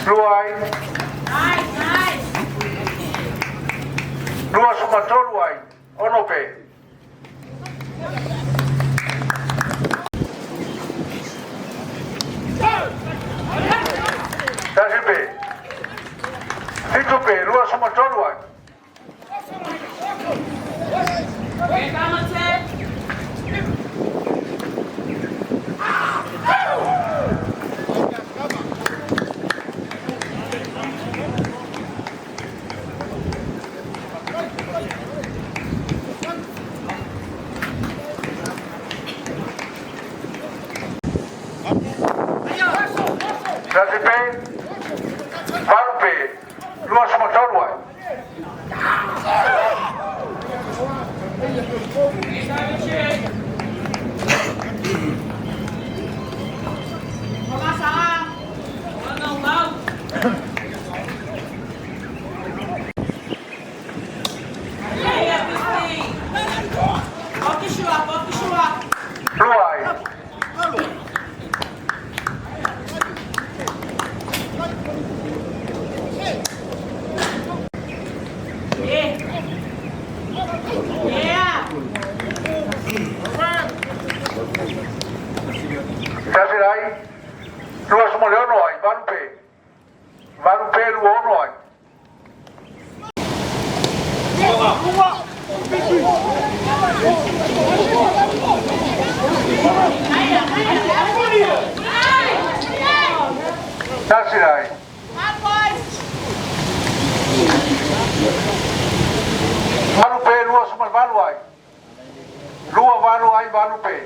Luai. Lua sumatolu ai. Onope. Tasipe. Hitupe. Lua sumatolu ai. Tasipe. Valupe. Lua sumatolu ai. Luai. Tasirai. Lua sumoleono ai. Valupe. Valupe luono ai. Tasirai. Valupe lua sumal valu ai. Lua valu ai valupe.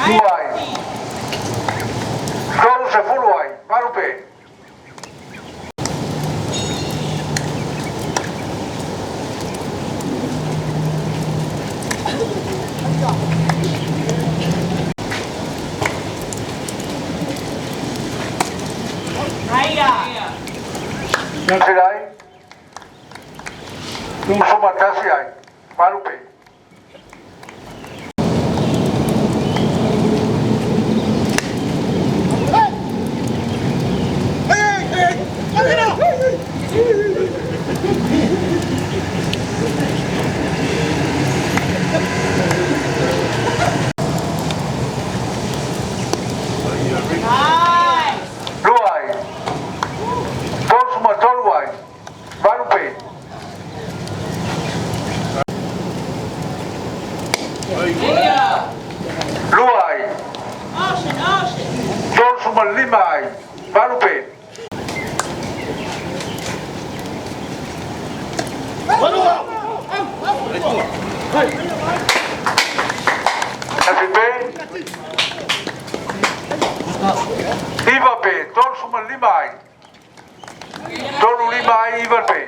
Luai. Tolu sepuluh ai. Valupe. Tasirai. Suma tasi ai. Valupe. Luai. Tolu sumatolu ai. Valupe. Luai. Tolu sumal lima ai. Valupe. Tasipe. Ivape. Tolu sumal lima ai. Tolu lima ai Ivape.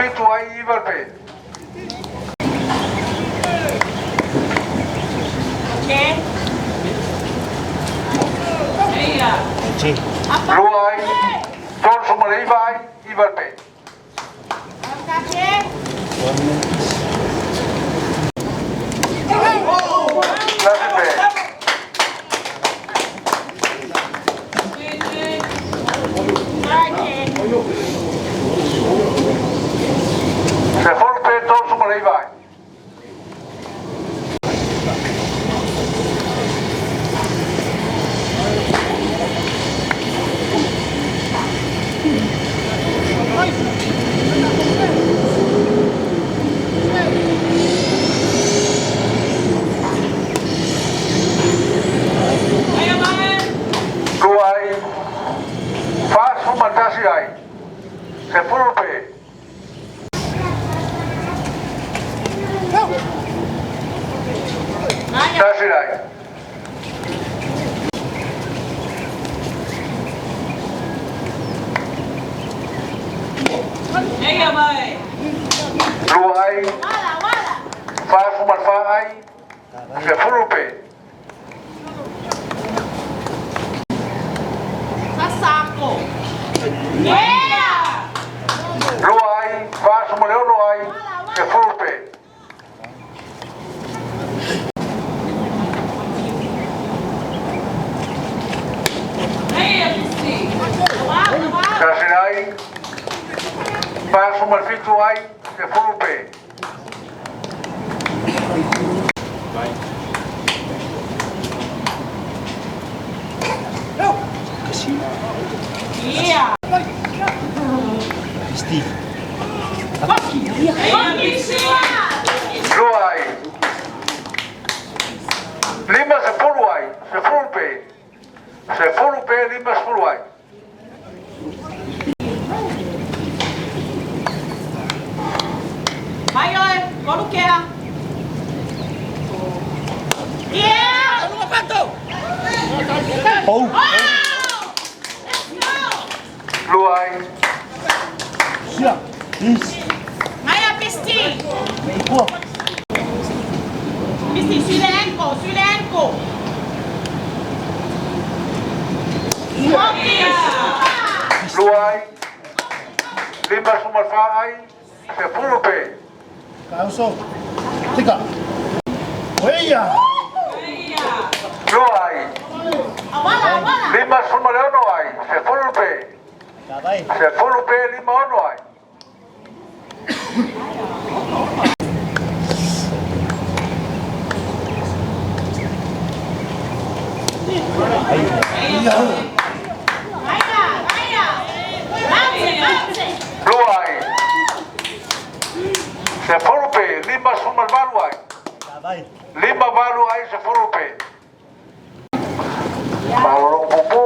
fitu ai I valpe. Lua ai, ton sumalei vai I valpe. Se forpe ton sumalei vai. Se forpe. Tasirai. Luai. Fa sumal fa ai. Se forpe. Sasaco. Luai, fa sumaleo luai. Se forpe. Tasirai. Fa sumal fitu ai. Se forpe. Iya. Steve. Luai. 50 ai. Se forpe. Se forpe 50 ai. Vai ơi, có lúc kia. Yeah. Oh. Luai. Siap. Is. Maya Pisti. Wah. Pisti, sui le ankle. Luai. 5 sumal fa ai. Se forpe. Kauso. Tiga. Oya. Luai. Awala. 5 sumaleo ai. Se forpe. Sabay. Se forpe 5 ai. Luai. Se forpe 5 sumal balu ai. Sabay. 5 balu ai se forpe. Balong pupu.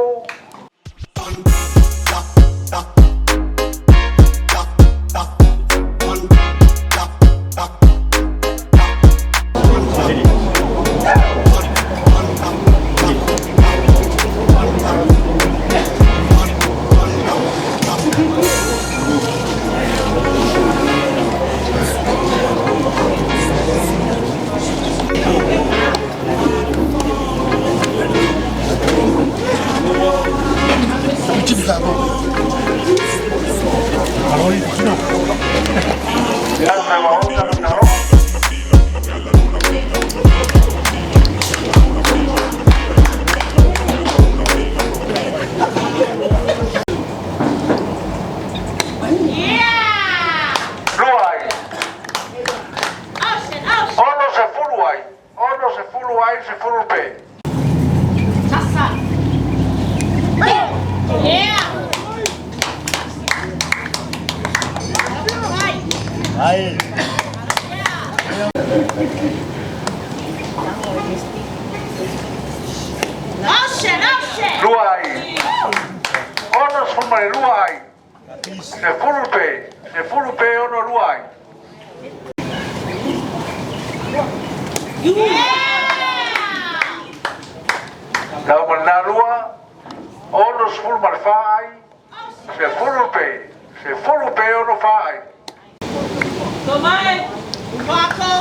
Se forpe. Sasa. Yeah. Ay. Luai. Ono sumare luai. Se forpe ono luai. La manalua ono sumare fai. Se forpe ono fai. Wako.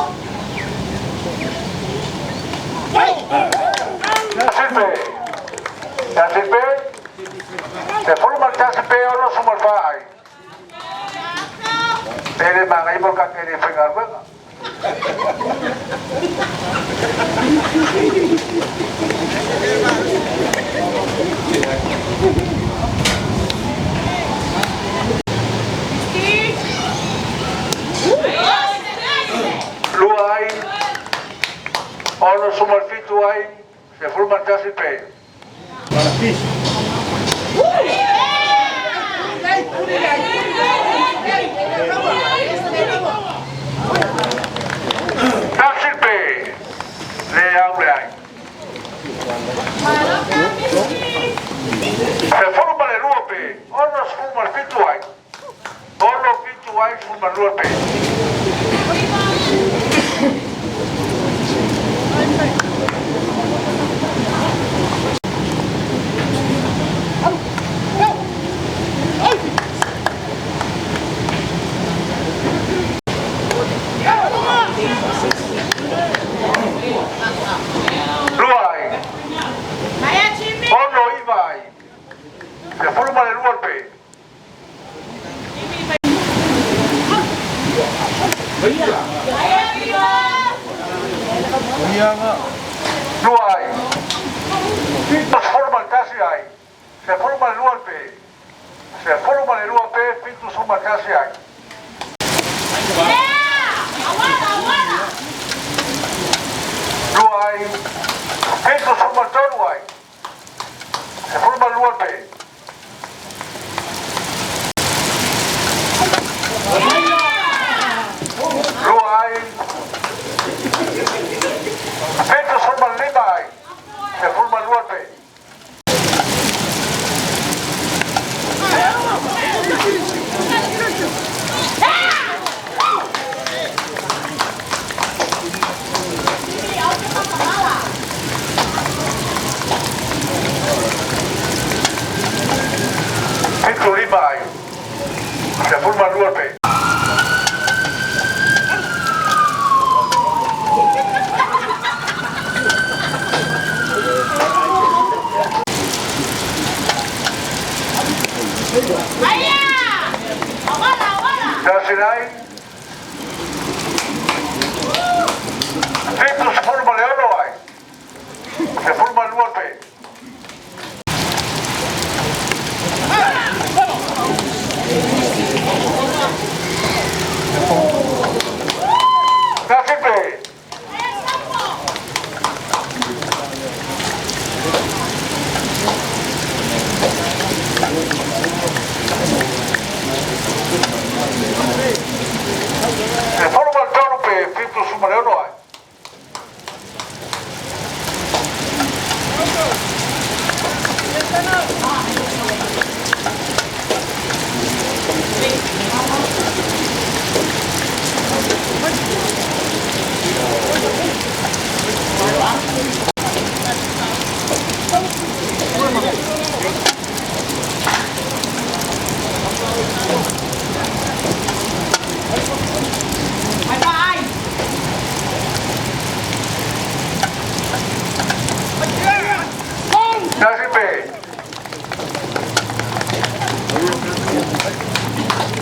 Tasipe. Se forma el tasipe o no somos vai. Pero mga ibon ka kini fingar ba? Luai. Ono somos fituai. Se forma el tasipe. Malapis. Tasipe. Leang leang. Se forma el luope. Ono forma el fituai. Ono fituai forma el luope. Se forma el golpe. No hay. Pintos forman casi hay. Se forma el golpe. Se forma el golpe. Pintos forman casi hay. No hay. Pintos forman todo hay. Se forma el golpe. No hay. Pintos forman lima hay. Se forma el golpe. Pintos lima hay. Se forma el golpe. Casinay. Pintos se forma león no hay. Se forma el golpe. Casipe. Se forma el golpe. Pintos se león no hay. Casipe.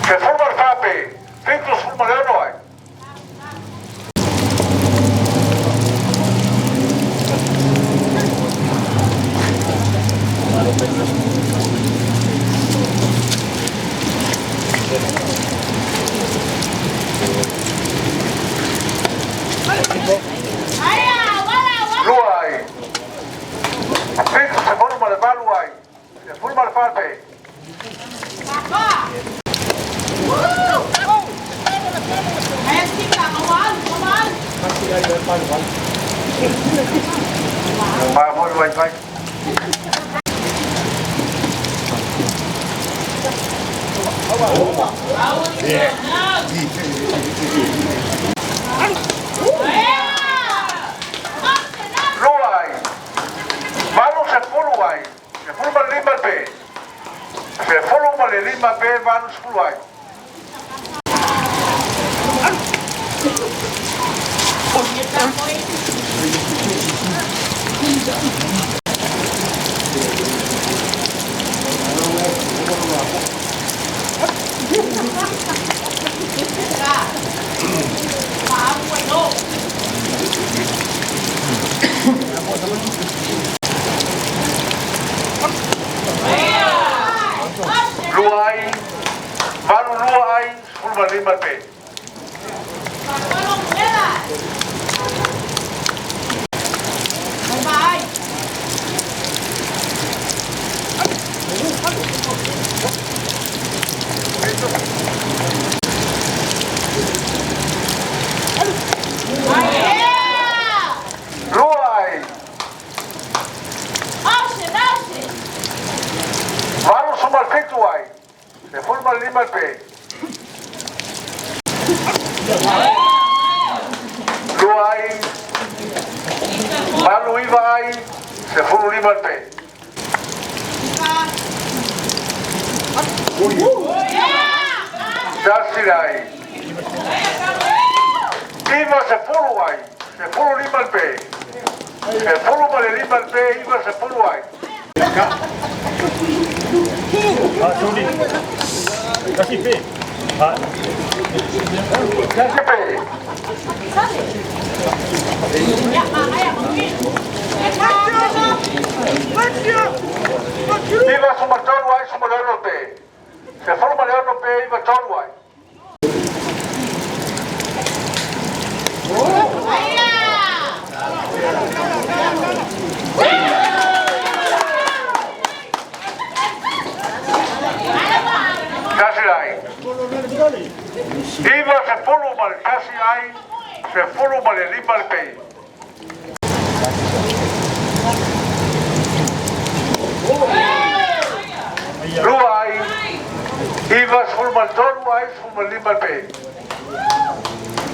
Se forma el fape. Pintos se forma león no hay. No hay. Pintos se forma el balu hay. Se forma el fape. Vamos, vai. No hay. Vamos se forma hay. Se forma el lima P. Se forma el lima P, vamos hay. lima al P. Bye. Luai. Valo suma al Fituai. Se forma el lima al P. Luai. Valo Ibai. Se forma lima al P. Chasirai. Iba se Poloai. Se forma lima al P. Se forma lima al P. Iba se Poloai. Sudi. Kasih P. Kasih P. Iba suma Toluai, suma Leono P. Se forma Leono P, iba Toluai. Casi hay. Iba se forma el casi hay, se forma el lima al P. Luai, iba se forma el Toluai, se forma el lima al P.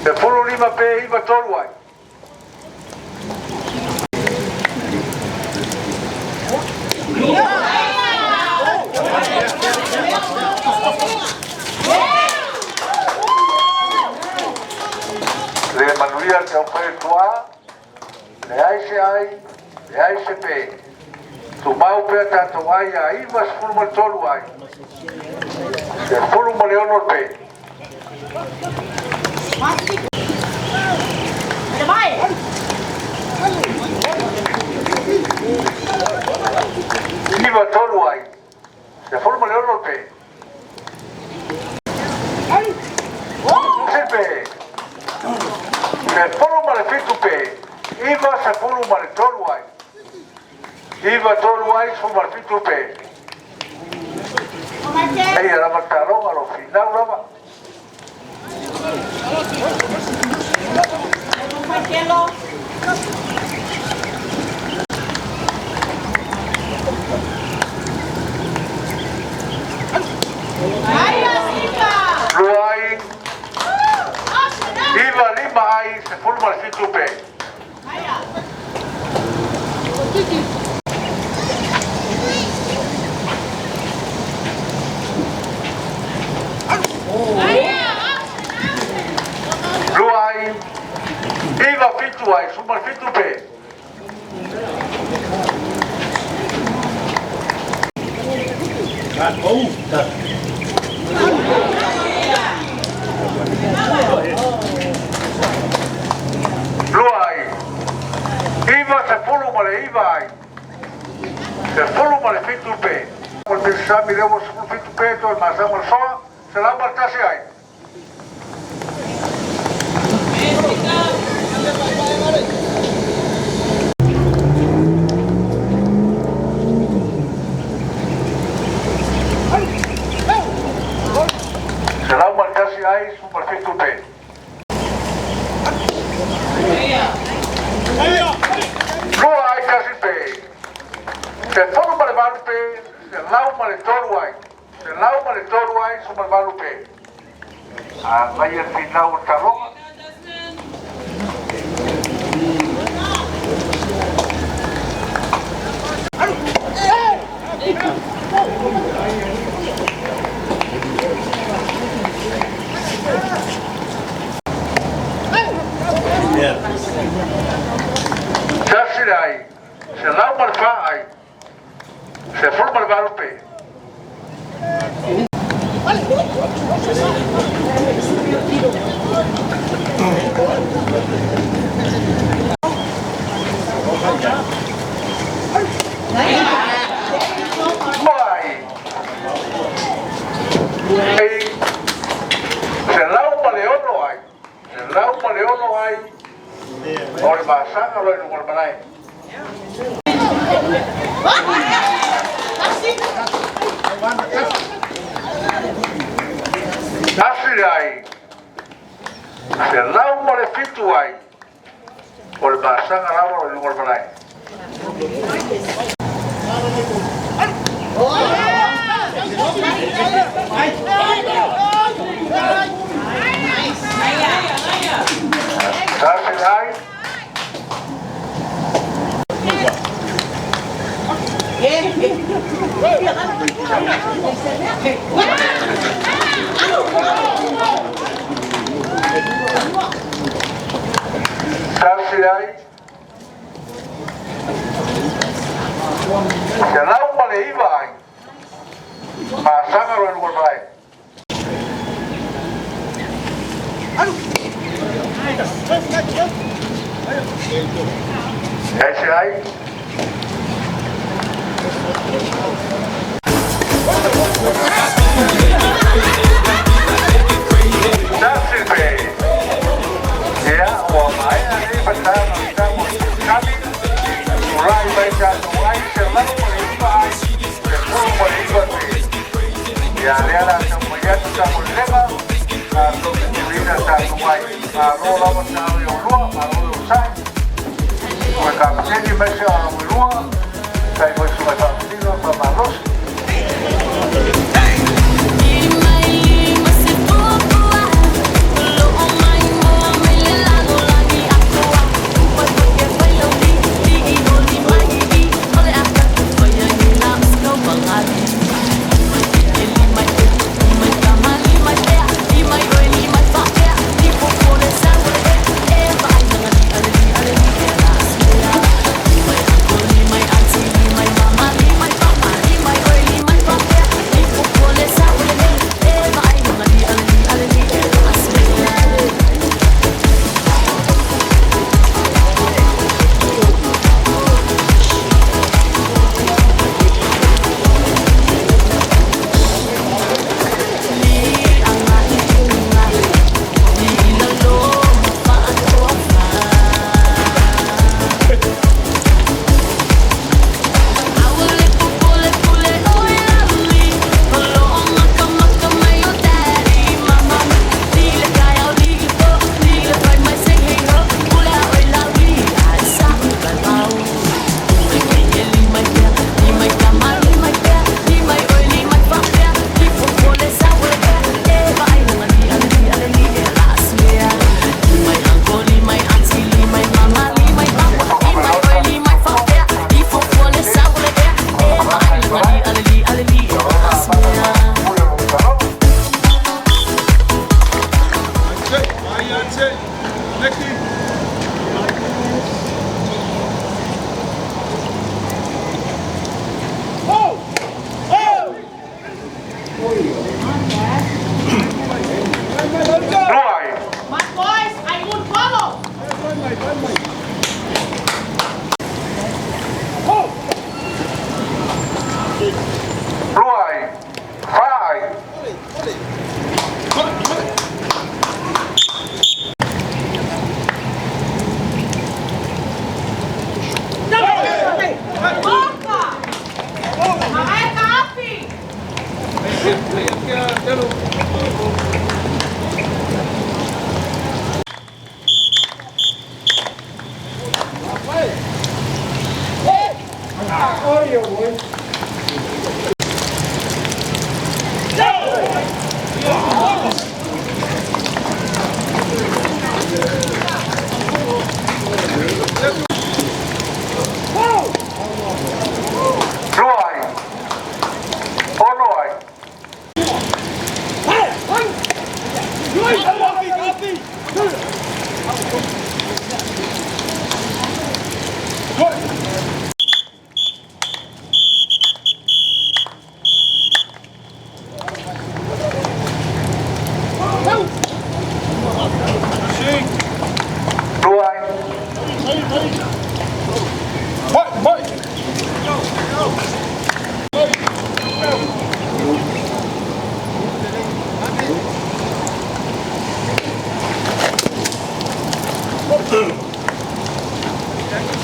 Se forma lima P, iba Toluai. Le manuría que ofrece Tua, le ASP. Tu mau pe tanto vai aí, mas forma todo vai. Se forma Leono P. Iba todo vai. Se forma Leono P. Se forma le fitu P. Iba se forma le todo vai. Iba Toluai suma al Fitu P. Ella la mataron a lo final, ¿no? Luai. Iba lima ahí, se forma el Fitu P. Luai. Iba Fituai, suma el Fitu P. Luai. Iba se forma le Ibai. Se forma le Fitu P. El pisisami lemos un Fitu P, todo el masamo el soa, se la marcase ahí. Será un marcase ahí, super Fitu P. No hay casi P. Se forma le Malu P, se lauma le Toluai. Se lauma le Toluai, suma el Malu P. Vaya el final el talón. Casi ahí. Se lauma el fa ahí. Se forma el Malu P. Wal basang aloy nung wal manay. Asiray. Selau mole fituay. Wal basang aloy nung wal manay. Asiray. Asiray. Selau mole ibay. Basang aloy nung wal manay. Asiray.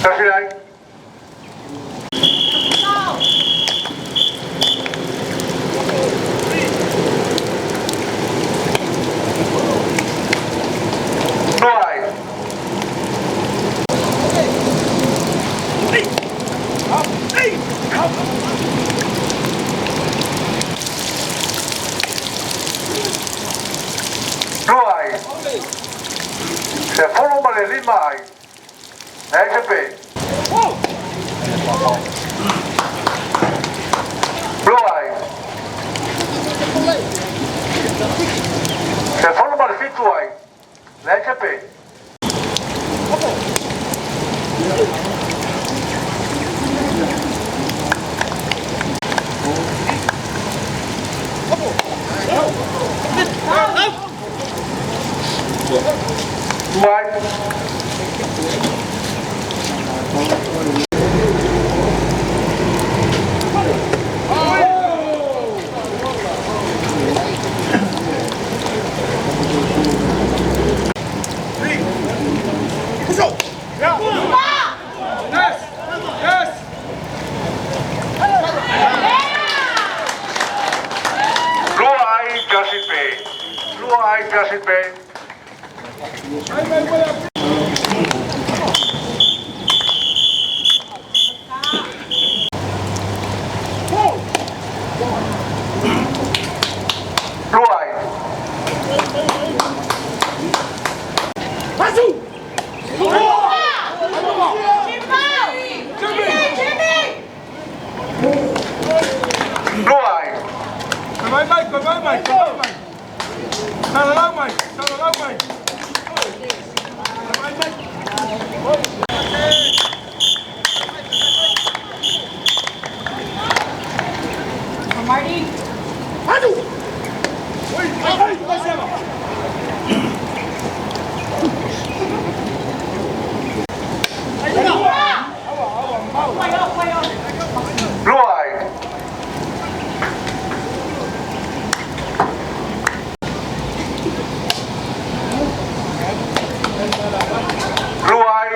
Kasi ay. Luay. Luay. Se follow male lima ai. SP. Luay. Se follow male fitu ai. SP. Luay. Luay kasi pe. Luay. Luay. Marty. Luay. Luay.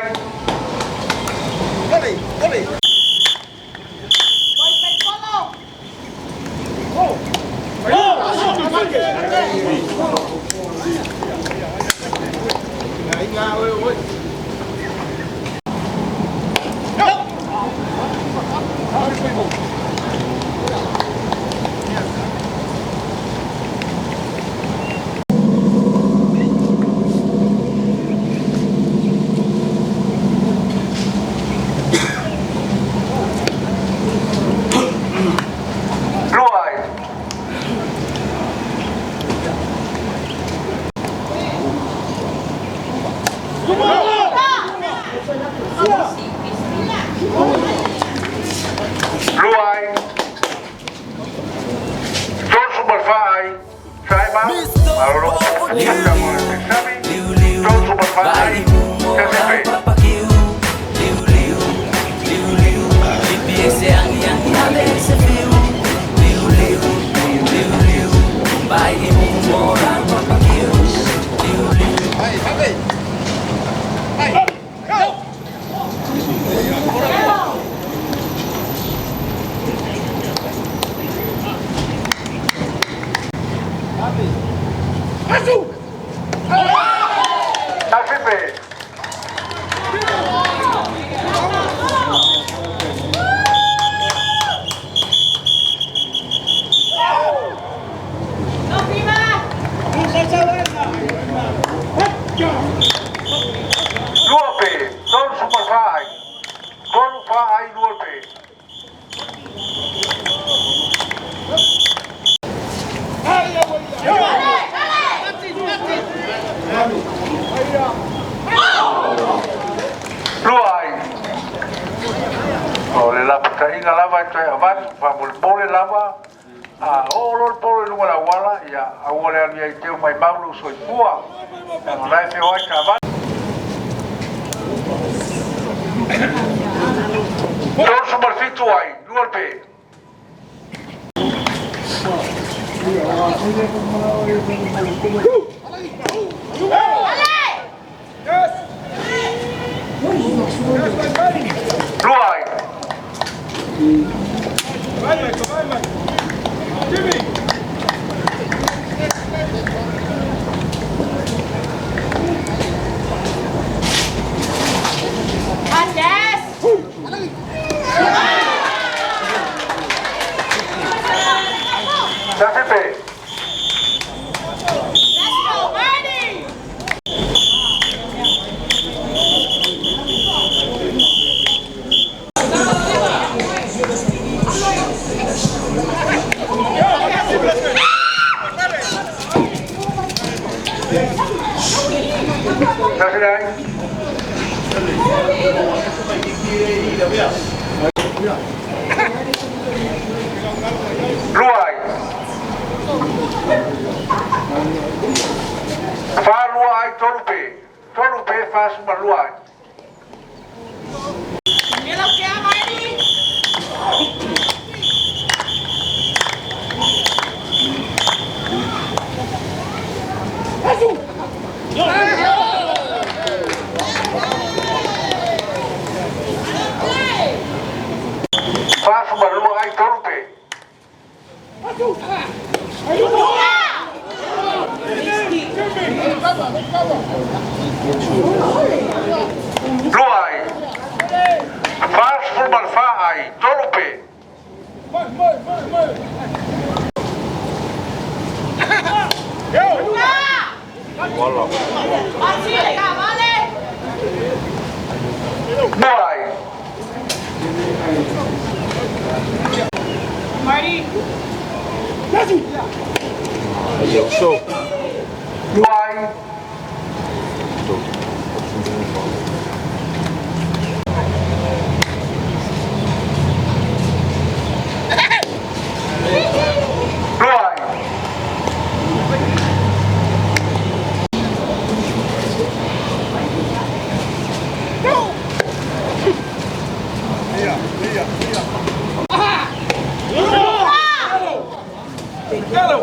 Luay. Don Superfly. Saima. Marunong po. Tama Ole Pisami. Don Superfly. Kasi Luope. Don Superfly. Superfly Luope. Luay. Ole la putainga lava itu avan, famul bole lava. Olor pole lu wala wala ya awole ali ai teu mai maulu soi pua. Lai fe oi kavan. Don Superfitu ai, Luope. Yes. Sasidai. Luai. Fa luai tolupe fa suma luai. Mira o que é, Marli. Fa suma luai tolupe. Luai. Fa suma fa ai tolupe. Así, legal, vale. Luai. Marli. Luai. Luai. Hello.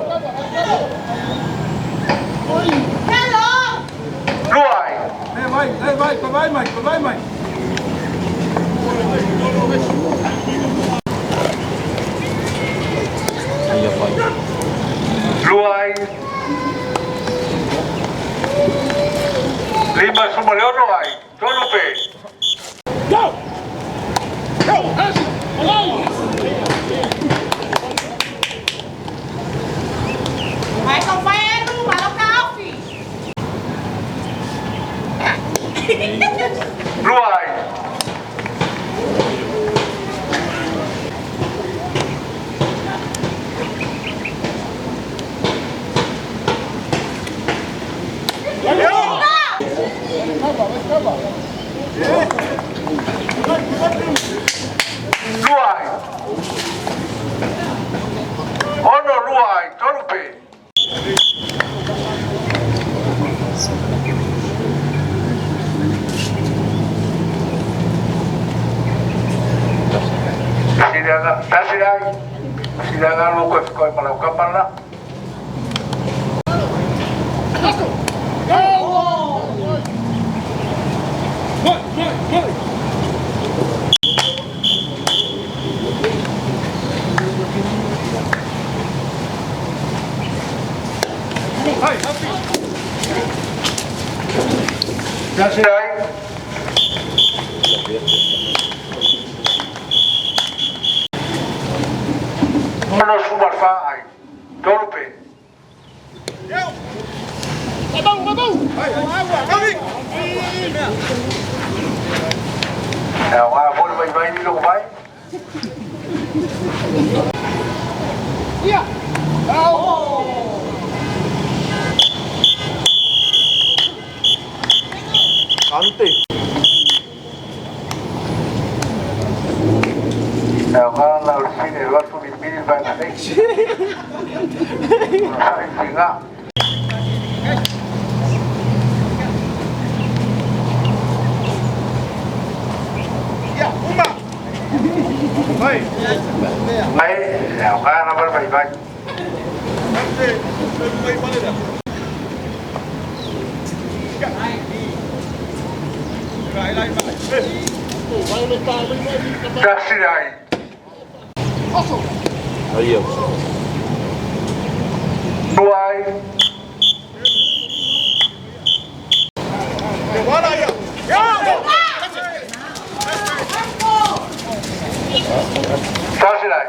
Luai. Luai. Lima suma leo luai tolupe. Vai, companheiro, vai local, filho. Luai. Luai. Ono luai tolupe. Sidangan lu kau malau kapan lah? Sasidai. Ono sumar faai tolupe. Wah, boleh main-main di luar main. Ante. Kalau lalu sini waktu bini banyak nih. Singa. Baik, ya kan apa baik-baik. Kasih dah. Ayo. Luai. Kasih dah.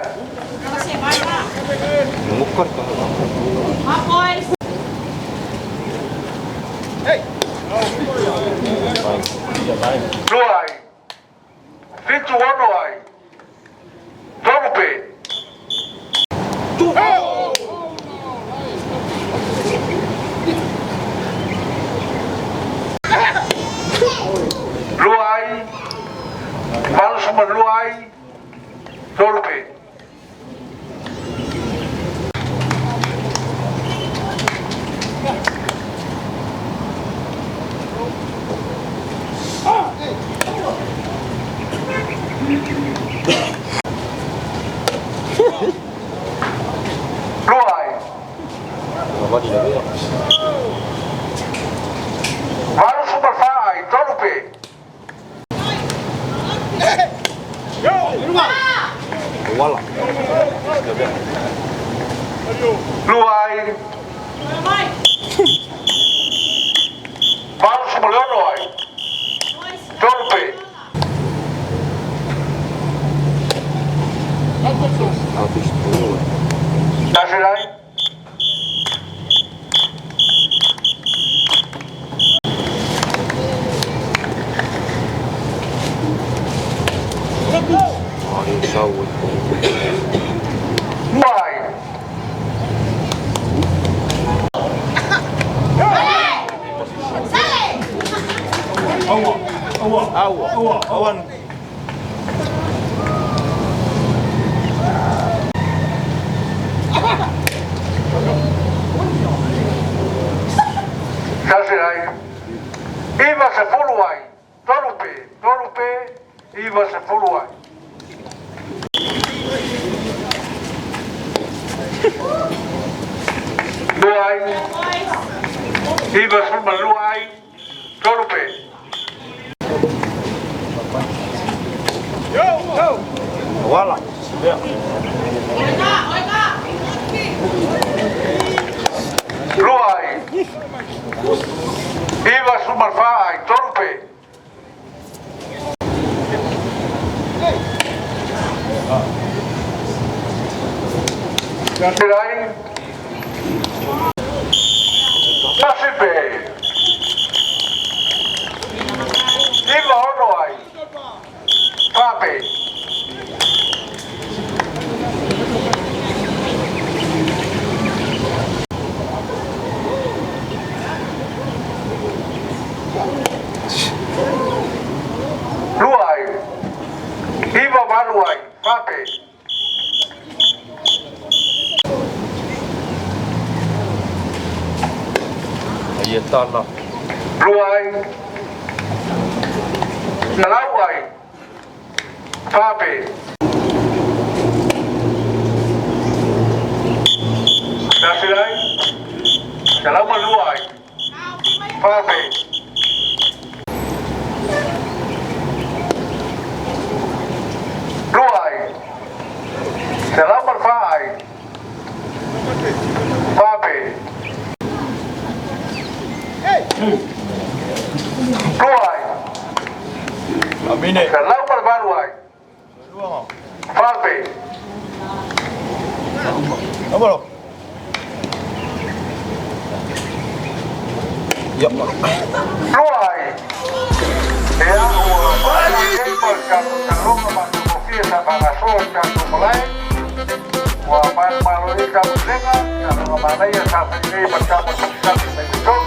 Você vai lá. Mukar ka. Após. Luai. Fitu ono ai. Tolupe. Malu sumaluai, tolupe. Luai, Apa di dalam? malu sumalfai, tolupe. Wala. Luai, Mày. malu sumalonoi, tolupe. Habis tu. Nasirai, Hari sawit. mai, Awan. nasirai. Iva se fuluai, tolupe, tolupe, iva se fuluai. Luai, iva sumaluai, tolupe. Wala. Ya. Luai, iva sumalfai, tolupe. Nasirai, nasipe. Iva onoai, pape. Luai, iva maluai, pape. Iya tanah. Luai, nalauai, pape. Nasirai, nalauma luai, pape. Luai, nalauma fai, pape. Luai, Amine. nalauma baluai, pape. Apa lo? Ya. Luai, ya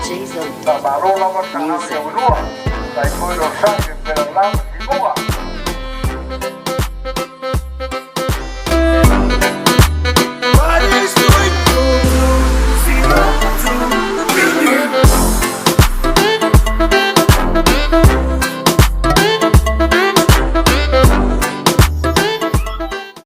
Jesus.